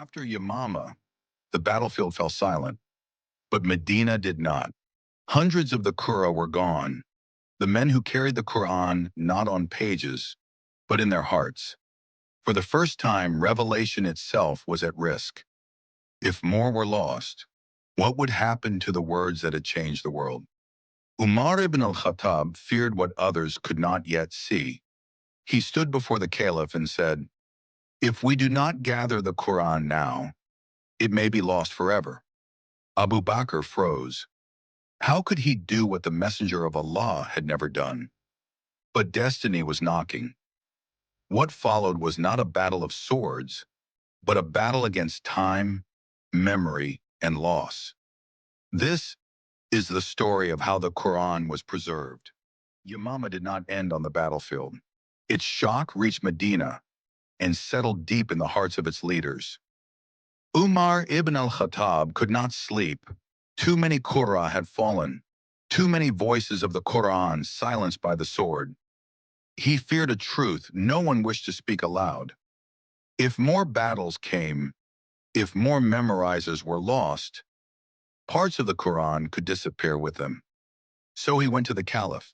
After Yamāmah, the battlefield fell silent, but Medina did not. Hundreds of the Qur'an were gone, the men who carried the Qur'an not on pages, but in their hearts. For the first time, revelation itself was at risk. If more were lost, what would happen to the words that had changed the world? ʿUmar ibn al-Khaṭṭab feared what others could not yet see. He stood before the caliph and said, "If we do not gather the Qur'an now, it may be lost forever." Abu Bakr froze. How could he do what the messenger of Allah had never done? But destiny was knocking. What followed was not a battle of swords, but a battle against time, memory, and loss. This is the story of how the Qur'an was preserved. Yamāmah did not end on the battlefield. Its shock reached Medina and settled deep in the hearts of its leaders. ʿUmar ibn al-Khaṭṭab could not sleep. Too many Qur'an had fallen, too many voices of the Qur'an silenced by the sword. He feared a truth no one wished to speak aloud. If more battles came, if more memorizers were lost, parts of the Qur'an could disappear with them. So he went to the caliph.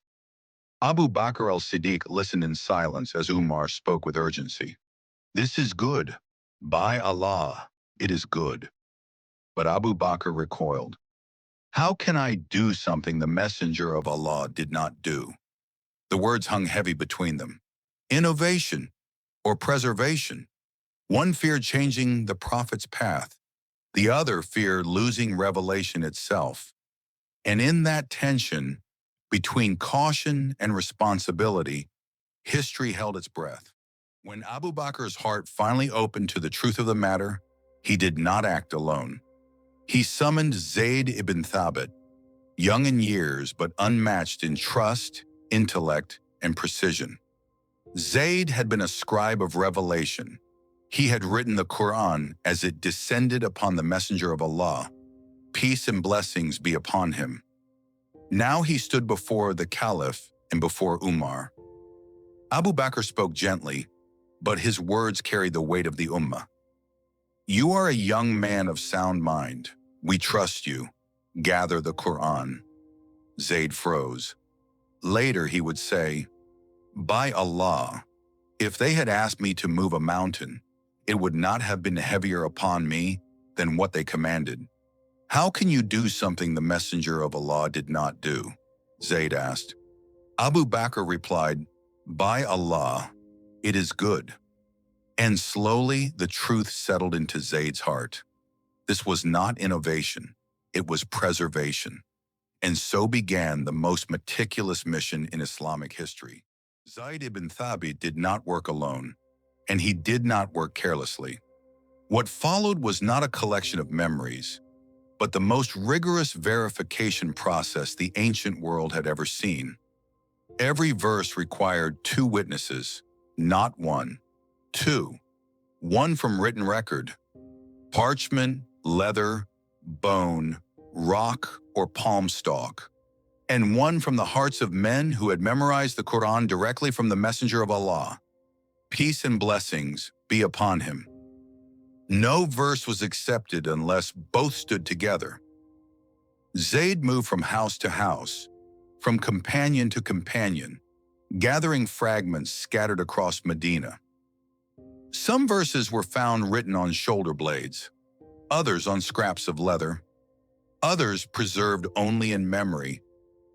Abu Bakr al-Ṣiddiq listened in silence as Umar spoke with urgency. "This is good. By Allah, it is good." But Abu Bakr recoiled. "How can I do something the messenger of Allah did not do?" The words hung heavy between them. Innovation or preservation. One feared changing the prophet's path. The other feared losing revelation itself. And in that tension, between caution and responsibility, history held its breath. When Abu Bakr's heart finally opened to the truth of the matter, he did not act alone. He summoned Zayd ibn Thābit, young in years but unmatched in trust, intellect, and precision. Zayd had been a scribe of revelation. He had written the Qur'an as it descended upon the messenger of Allah. Peace and blessings be upon him. Now he stood before the caliph and before Umar. Abu Bakr spoke gently, but his words carried the weight of the ummah. "You are a young man of sound mind. We trust you. Gather the Qur'an." Zayd froze. Later he would say, "By Allah, if they had asked me to move a mountain, it would not have been heavier upon me than what they commanded." "How can you do something the messenger of Allah did not do?" Zayd asked. Abu Bakr replied, "By Allah, it is good." And slowly the truth settled into Zayd's heart. This was not innovation, it was preservation. And so began the most meticulous mission in Islamic history. Zayd ibn Thābit did not work alone, and he did not work carelessly. What followed was not a collection of memories, but the most rigorous verification process the ancient world had ever seen. Every verse required 2 witnesses, not 1. 2. One from written record, parchment, leather, bone, rock, or palm stalk, and 1 from the hearts of men who had memorized the Qur'an directly from the messenger of Allah. Peace and blessings be upon him. No verse was accepted unless both stood together. Zayd moved from house to house, from companion to companion, gathering fragments scattered across Medina. Some verses were found written on shoulder blades, others on scraps of leather, others preserved only in memory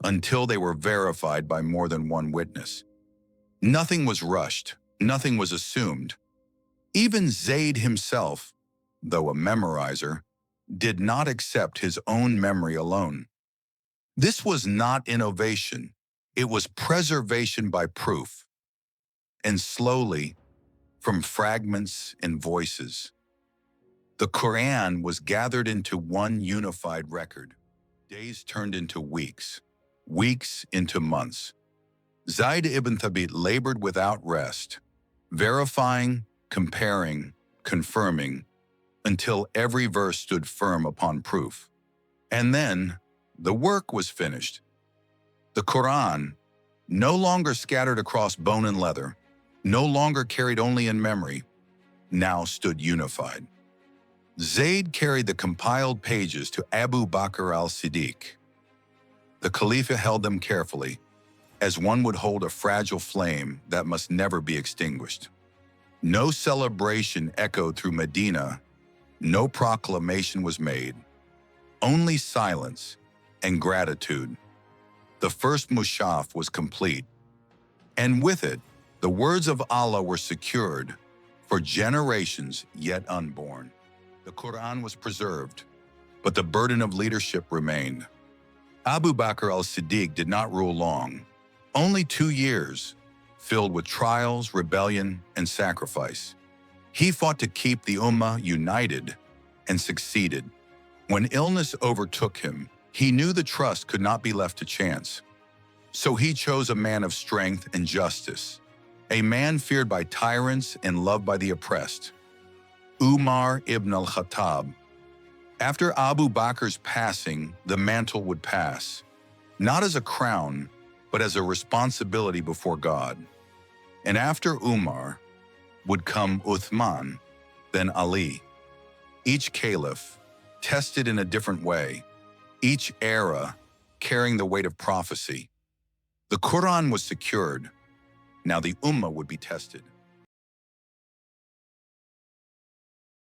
until they were verified by more than 1 witness. Nothing was rushed, nothing was assumed. Even Zayd himself, though a memorizer, did not accept his own memory alone. This was not innovation, it was preservation by proof. And slowly, from fragments and voices, the Qur'an was gathered into one unified record. Days turned into weeks, weeks into months. Zayd ibn Thābit labored without rest, verifying, comparing, confirming, until every verse stood firm upon proof. And then, the work was finished. The Qur'an, no longer scattered across bone and leather, no longer carried only in memory, now stood unified. Zayd carried the compiled pages to Abu Bakr al-Ṣiddiq. The Khalifa held them carefully, as one would hold a fragile flame that must never be extinguished. No celebration echoed through Medina, no proclamation was made, only silence and gratitude. The first mushaf was complete, and with it, the words of Allah were secured for generations yet unborn. The Qur'an was preserved, but the burden of leadership remained. Abu Bakr al-Ṣiddiq did not rule long, only 2 years, filled with trials, rebellion, and sacrifice. He fought to keep the Ummah united and succeeded. When illness overtook him, he knew the trust could not be left to chance. So he chose a man of strength and justice, a man feared by tyrants and loved by the oppressed, ʿUmar ibn al-Khaṭṭab. After Abu Bakr's passing, the mantle would pass, not as a crown, but as a responsibility before God. And after Umar would come Uthman, then Ali. Each caliph tested in a different way, each era carrying the weight of prophecy. The Qur'an was secured. Now the Ummah would be tested.